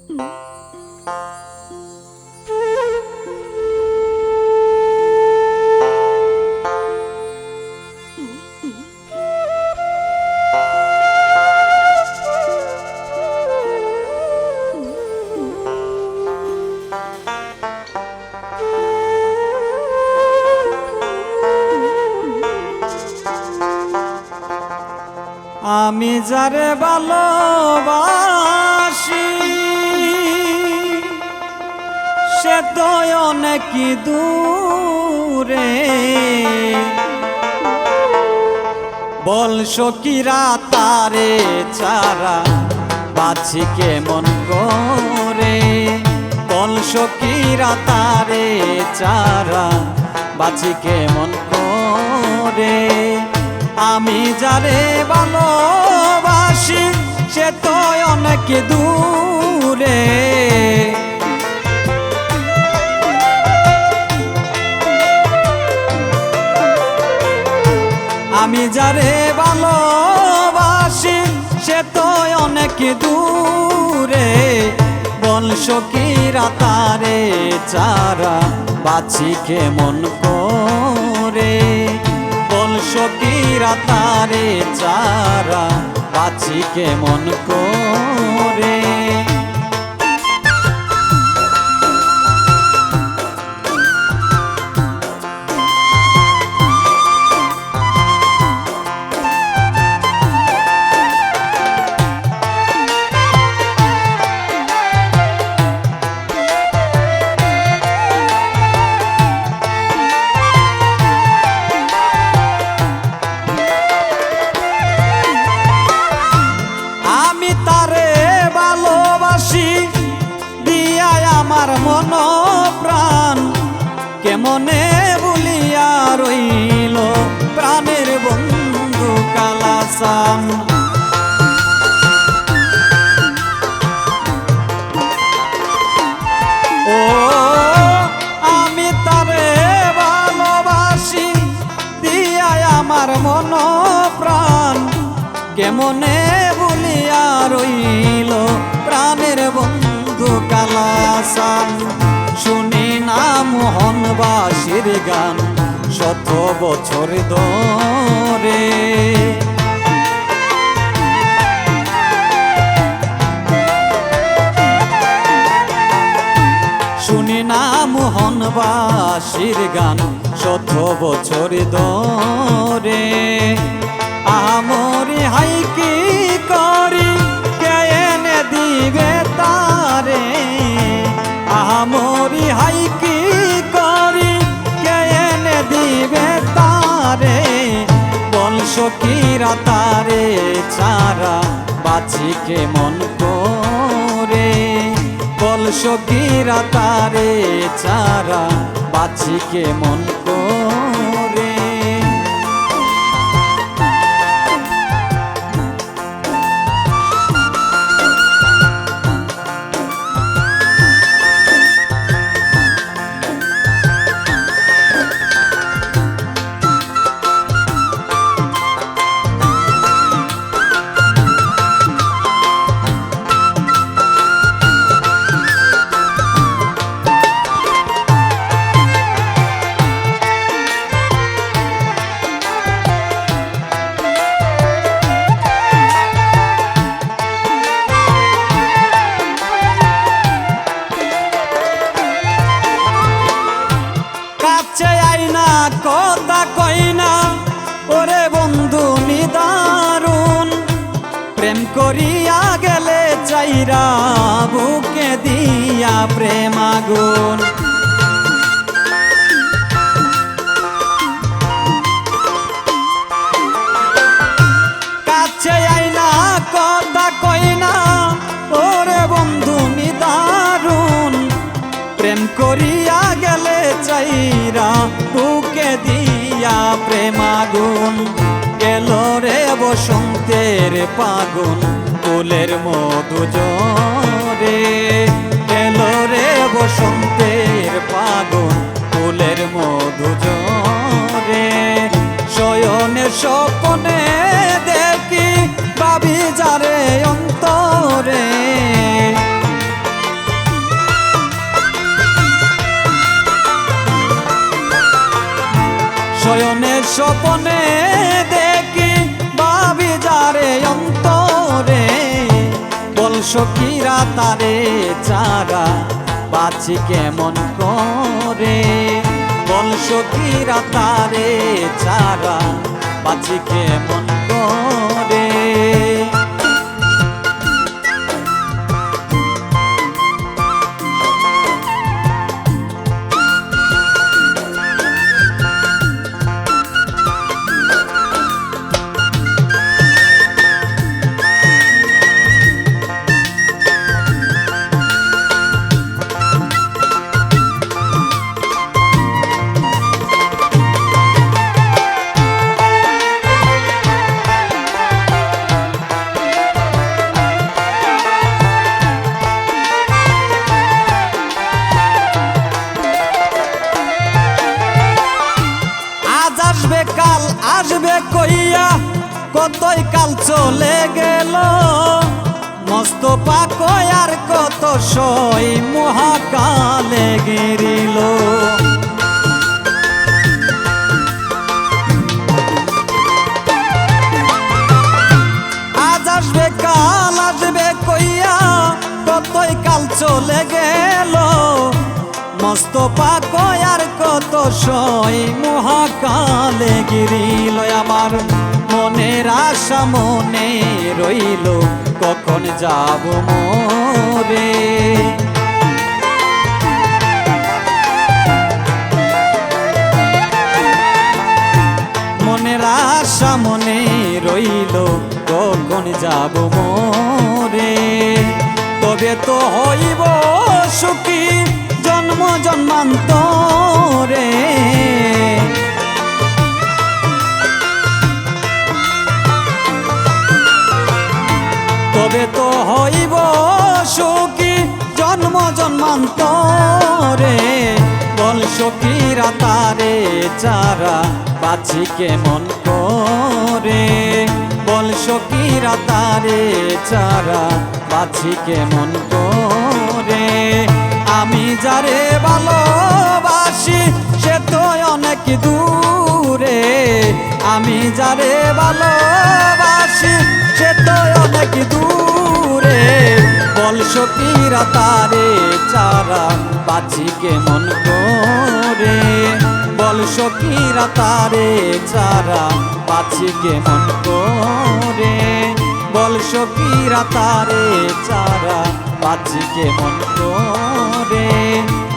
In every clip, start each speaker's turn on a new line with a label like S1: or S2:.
S1: আমি যারে ভালোবাসি সে তো অনেক দূরে, বল সখীরা তারে ছাড়া বাঁচি কেমন করে, বল সখীরা তারে ছাড়া বাঁচি কেমন করে। আমি যারে ভালোবাসি সে তো অনেক দূরে, আমি যারে ভালোবাসি সে তো অনেক দূরে, বল সখীরা তারে ছাড়া বাঁচি কেমন করে, বল সখীরা তারে ছাড়া বাঁচি কেমন করে। আমার মন প্রাণ কেমনে ভুলিয়া রইল প্রাণের বন্ধু কালাসান, ও আমি তারে ভালোবাসি দিয়া আমার মন প্রাণ কেমনে ভুলিয়া রইল প্রাণের বন্ধু কালাসান। শুনি না মোহনবাসীর গান শত বছর ধরে, শুনি না মোহনবাসীর গান শত বছর ধরে। আমরি হাই কি করি কে এনে দিবে তারে, আমরি হাই কি করি কে এনে দিবে তারে, বল সখীরা তারে ছাড়া বাঁচি কেমন করে, বল সখীরা তারে ছাড়া বাঁচি কেমন করে। কথা কই না ওরে বন্ধু নিদারুন, প্রেম করিয়া গেলে চাইরা বুকে দিয়া প্রেম আগুন, কাছে আইনা কথা কই না ওরে বন্ধু নিদারুন, প্রেম করিয়া গেলে চাইরা বুকে দিয়া প্রেম আগুন। গেল রে বসন্তের ফাগুন ফুলের মধু জরে, গেল রে বসন্তের ফাগুন ফুলের মধু জরে। শয়নের স্বপ্নে দেখি ভাবি যারে অন্তরে, স্বপনে দেখি ভাবি যারে অন্তরে, বল সখীরা তারে ছাড়া বাঁচি কেমন করে, বল সখীরা তারে ছাড়া বাঁচি কেমন করে। আসবে কাল আসবে কইয়া কতই কাল চলে গেল, মস্ত পাকয় আর কত সই মহাকালে গিরিল। আজ আসবে কাল আসবে কইয়া কতই কাল চলে গেল, মস্ত পাকয় আর কত সই মহাকালে গিরিল। আমার মনের আশা মনে রইল কখন যাব মোরে, মনের আশা মনে রইল কখন যাব মোরে। তবে তো হইব সুখী জন্ম জন্মান্তরে, তবে তো হইব সুখী জন্ম জন্মান্তরে, বল সখীরা তারে ছাড়া বাঁচি কেমন করে, বল সখীরা তারে ছাড়া বাঁচি কেমন করে। আমি যারে ভালোবাসি সে তো অনেক দূরে, আমি যারে ভালোবাসি সে তো অনেক দূরে, বল সখীরা তারে ছাড়া বাঁচি কেমন করে, বল সখীরা তারে ছাড়া বাঁচি কেমন করে, বল সখীরা তারে ছাড়া বাঁচি কেমন করে,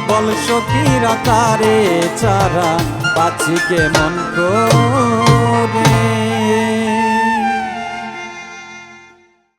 S1: বল সখীরা তারে ছাড়া বাঁচি কেমন করে।